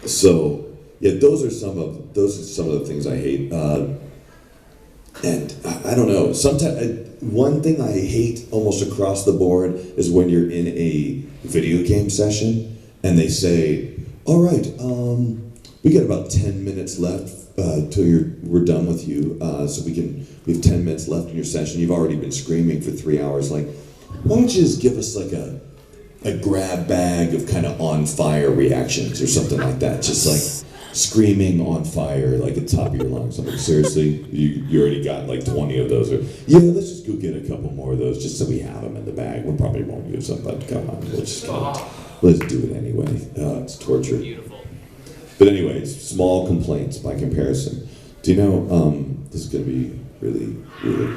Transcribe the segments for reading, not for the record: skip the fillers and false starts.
So yeah, those are some of the things I hate. And I don't know. Sometimes one thing I hate almost across the board is when you're in a video game session and they say, "All right, we got about 10 minutes left till we're done with you. So we have 10 minutes left in your session. You've already been screaming for 3 hours. Like, why don't you just give us like a grab bag of kind of on fire reactions or something like that? Just like screaming on fire, like at the top of your lungs. I'm like, seriously, you already got like 20 of those. Or yeah, let's just go get a couple more of those just so we have them in the bag. We probably won't use them, but come on, let's do it anyway. It's torture. Beautiful. But anyways, small complaints by comparison. Do you know, this is going to be really, really,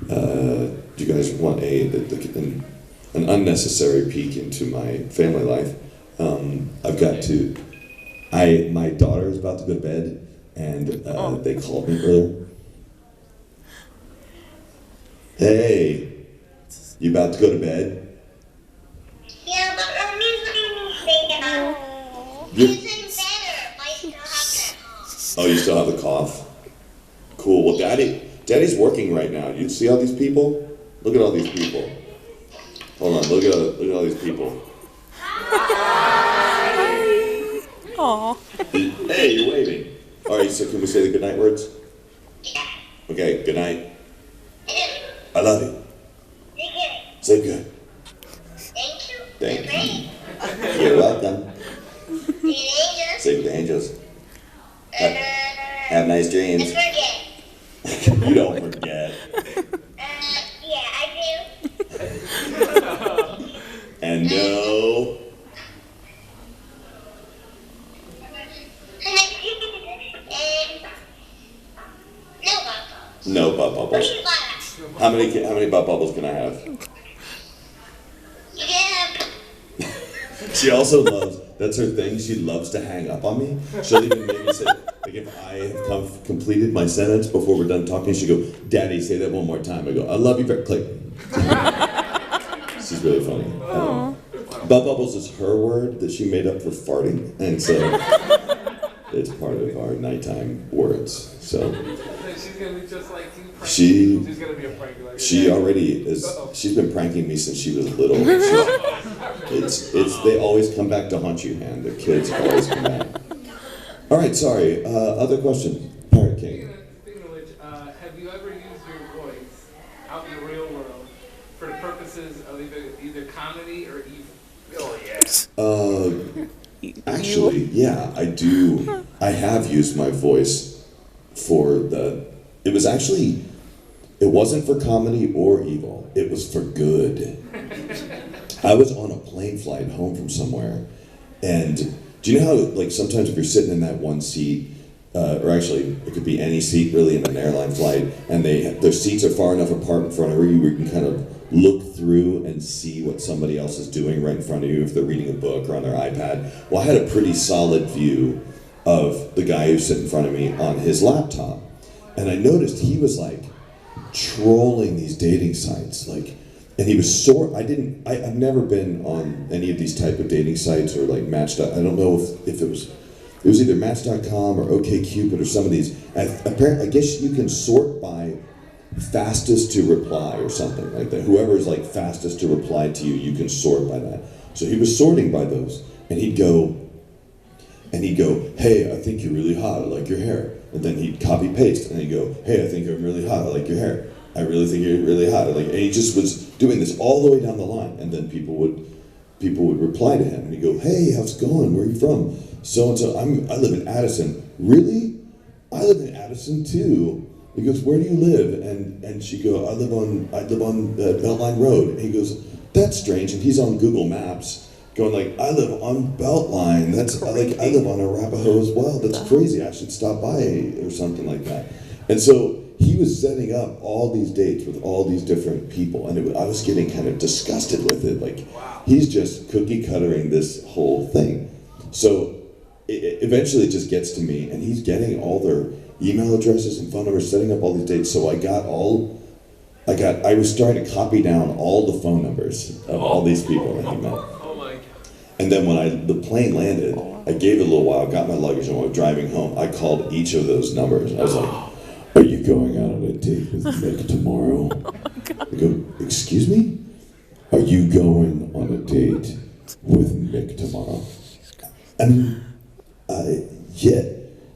do you guys want an unnecessary peek into my family life? My daughter is about to go to bed, and they called me earlier. Hey, you about to go to bed? Yeah, but I'm usually better. Oh, you still have the cough? Cool. Well, Daddy's working right now. You see all these people? Look at all these people. Hold on. Look at all these people. Aww. Hey, you're waving. All right. So can we say the goodnight words? Okay. Good night. I love you. Say good. Thank you. You're welcome. Say the angels. Have nice dreams. You don't forget. Yeah, I do. And no. No butt bubbles. How many butt bubbles can I have? She also loves, that's her thing, she loves to hang up on me. She'll even make me say, like if I have completed my sentence before we're done talking, she'll go, "Daddy, say that one more time." I go, "I love you very," click. She's really funny. Butt bubbles is her word that she made up for farting, and so it's part of our nighttime words. So she's gonna be just like you. She's gonna be a prank like she already is. She's been pranking me since she was little. They always come back to haunt you, man. The kids always come back. All right, sorry. Other questions? Parrot King. Speaking of which, have you ever used your voice out in the real world for the purposes of either comedy or evil? Oh yeah. Actually, yeah, I do. I have used my voice for it wasn't for comedy or evil. It was for good. I was on a plane flight home from somewhere, and do you know how, like, sometimes if you're sitting in that one seat, or actually it could be any seat really in an airline flight, and their seats are far enough apart in front of you where you can kind of look through and see what somebody else is doing right in front of you if they're reading a book or on their iPad. Well, I had a pretty solid view of the guy who's sitting in front of me on his laptop, and I noticed he was like trolling these dating sites, like, and he was I've never been on any of these type of dating sites or like Match. I don't know if it was either Match.com or OkCupid or some of these. I guess you can sort by fastest to reply or something like that. Whoever's like fastest to reply to you, you can sort by that. So he was sorting by those, and he'd go, "Hey, I think you're really hot. I like your hair." And then he'd copy paste, and he'd go, "Hey, I think I'm really hot. I like your hair. I really think you're really hot." And he just was doing this all the way down the line, and then people would reply to him, and he'd go, "Hey, how's it going? Where are you from?" "So and so. I live in Addison." "Really? I live in Addison too." He goes, "Where do you live?" And she go, I live on Beltline Road." And he goes, "That's strange." And he's on Google Maps, going like, "I live on Beltline. I live on Arapahoe as well. That's crazy. I should stop by," or something like that. And so he was setting up all these dates with all these different people, and I was getting kind of disgusted with it. Like, he's just cookie cuttering this whole thing. So eventually it just gets to me, and he's getting all their email addresses and phone numbers, setting up all these dates. So I was starting to copy down all the phone numbers of all these people that he met. Oh my God. And then when the plane landed, I gave it a little while, got my luggage, and while driving home, I called each of those numbers. I was like, "Are you going out on a date with Nick tomorrow?" I go, "Excuse me? Are you going on a date with Nick tomorrow?" I mean, yeah.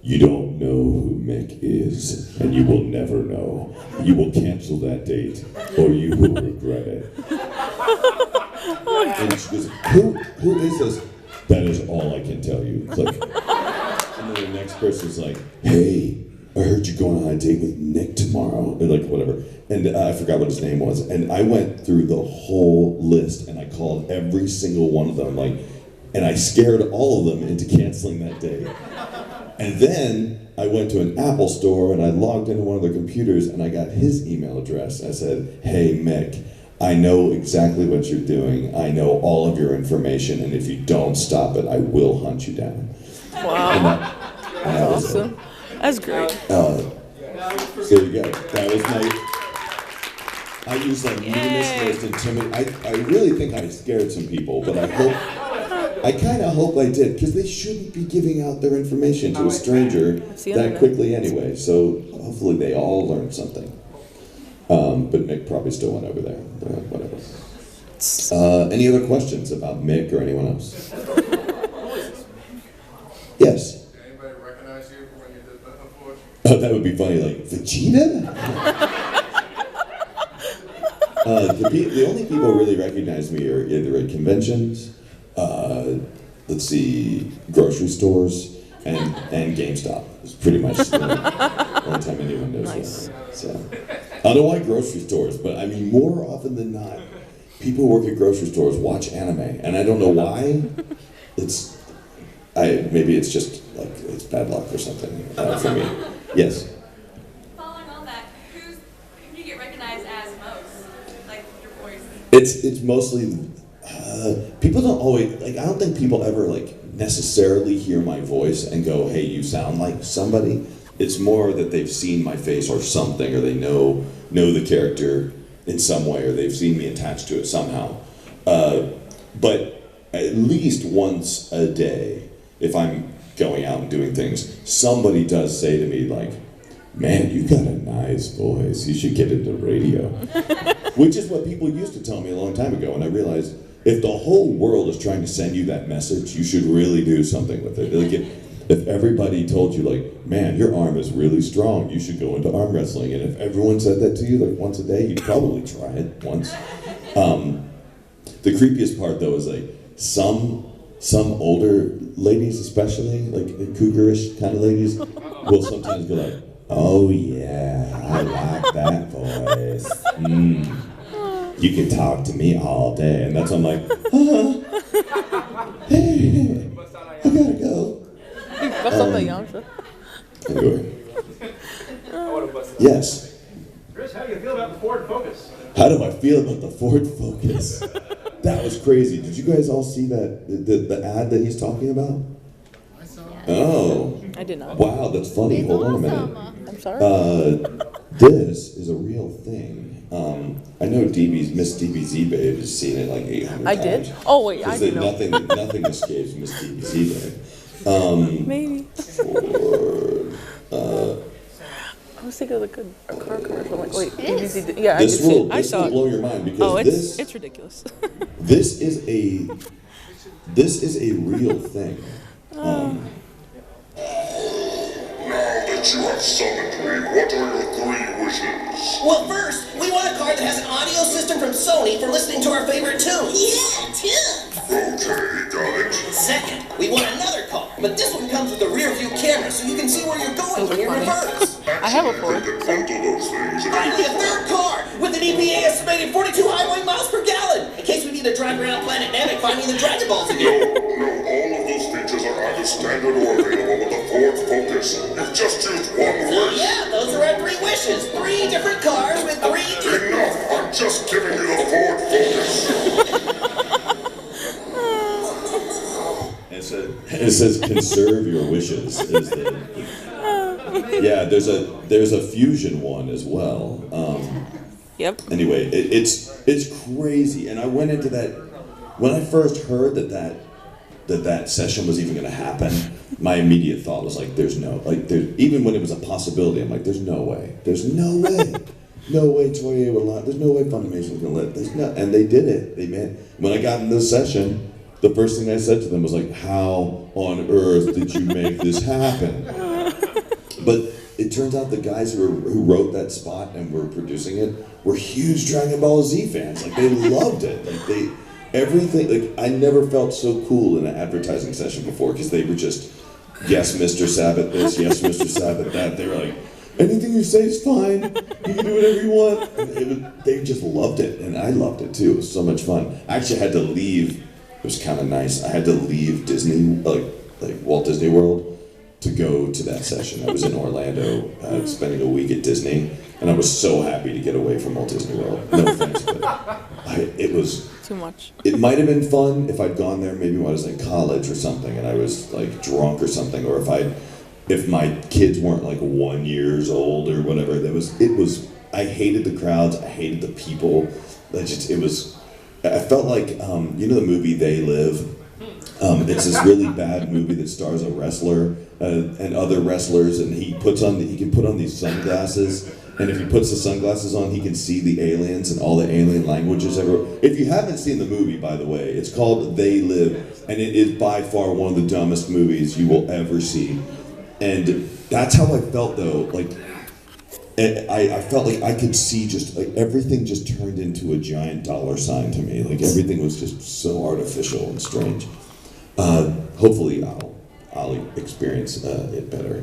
You don't know who Mick is, and you will never know. You will cancel that date, or you will regret it. And she goes, who is this? That is all I can tell you. Click. And then the next person's like, "Hey, I heard you're going on a date with Nick tomorrow," or like whatever. And I forgot what his name was. And I went through the whole list, and I called every single one of them, and I scared all of them into canceling that date. And then I went to an Apple store and I logged into one of their computers and I got his email address. I said, "Hey Mick, I know exactly what you're doing. I know all of your information, and if you don't stop it, I will hunt you down." Wow. That's awesome. That's great. So there you go. That was I used meanest, most intimidating. I really think I scared some people, but I kind of hope I did, because they shouldn't be giving out their information to a stranger that quickly anyway. So hopefully they all learned something. But Mick probably still went over there. Whatever. Any other questions about Mick or anyone else? Yes. Did anybody recognize you when you did that before? Oh, that would be funny. Like Vegeta. The only people who really recognize me are either at conventions. Let's see, grocery stores and GameStop. It's pretty much the only time anyone knows that. So I don't know why grocery stores, but I mean, more often than not, people who work at grocery stores watch anime, and I don't know why. Maybe it's just like it's bad luck or something for me. Yes. Following on that, who do you get recognized as most? Like your voice? It's mostly. People don't always, I don't think people ever, necessarily hear my voice and go, "Hey, you sound like somebody." It's more that they've seen my face or something, or they know the character in some way, or they've seen me attached to it somehow. But at least once a day, if I'm going out and doing things, somebody does say to me, "Man, you got a nice voice. You should get into radio." Which is what people used to tell me a long time ago, and I realized, if the whole world is trying to send you that message, you should really do something with it. If everybody told you, "Man, your arm is really strong, you should go into arm wrestling," and if everyone said that to you once a day, you'd probably try it once. The creepiest part though is some older ladies, especially cougarish kind of ladies, will sometimes go "Oh yeah, I like that voice. You can talk to me all day," and that's when I'm like, "Hey, I gotta go." Anyway. Yes. Chris, how do you feel about the Ford Focus? How do I feel about the Ford Focus? That was crazy. Did you guys all see that the ad that he's talking about? I saw it. Oh. I did not. Wow, that's funny. It's Hold on a awesome. minute. I'm sorry. This is a real thing. I know MsDBZbabe has seen it 800 I times. did? Oh, wait, I Because didn't know. nothing escapes MsDBZbabe. Maybe. Ford, I was thinking of a car commercial. Wait, This? BBC, yeah, I this did see it. I will saw it. blow your mind because Oh, it's ridiculous. this is a real thing. Now that you have summoned me, what are your 3 wishes? Well, first, we want a car that has an audio system from Sony for listening to our favorite tunes. Yeah, tunes. Okay, got it. Second, we want another car, but this one comes with a rear view camera so you can see where you're going when you reverse. I have a Ford, Actually, I so. can handle those things. Finally, a third car with an EPA estimated 42 highway miles per gallon in case we need to drive around Planet Namek finding the Dragon Balls No, again. all of those features are either standard or available with the Ford Focus. You've just used one So wish. yeah, those are our 3 wishes. 3 different cars with 3 Enough! I'm just giving you the Ford Focus. It says conserve your wishes. Yeah, there's a fusion one as well. Yep. Anyway, it's crazy, and I went into that when I first heard that that session was even going to happen, my immediate thought was like, there's no, like, even when it was a possibility, I'm like, there's no way. There's no way. No way Toye would allow, there's no way Funimation was going to let, there's no, and they did it. They man, when I got in this session, the first thing I said to them was like, how on earth did you make this happen? But it turns out the guys who wrote that spot and were producing it were huge Dragon Ball Z fans. Like, they loved it. Like, everything, like, I never felt so cool in an advertising session before, because they were just, yes, Mr. Sabat this, yes, Mr. Sabat that. They were like, anything you say is fine. You can do whatever you want. And they just loved it, and I loved it too. It was so much fun. I actually had to leave. It was kind of nice. I had to leave Disney, like Walt Disney World, to go to that session. I was in Orlando, spending a week at Disney, and I was so happy to get away from Walt Disney World. No offense, but it was Too much. It might have been fun if I'd gone there maybe when I was in college or something, and I was like drunk or something, or if my kids weren't like 1 year old or whatever. It was. I hated the crowds. I hated the people. I felt like you know the movie They Live. It's this really bad movie that stars a wrestler and other wrestlers, and he can put on these sunglasses, and if he puts the sunglasses on, he can see the aliens and all the alien languages everywhere. If you haven't seen the movie, by the way, it's called They Live, and it is by far one of the dumbest movies you will ever see. And that's how I felt though. Like, I felt like I could see just like everything just turned into a giant dollar sign to me. Like everything was just so artificial and strange. Hopefully I'll experience it better.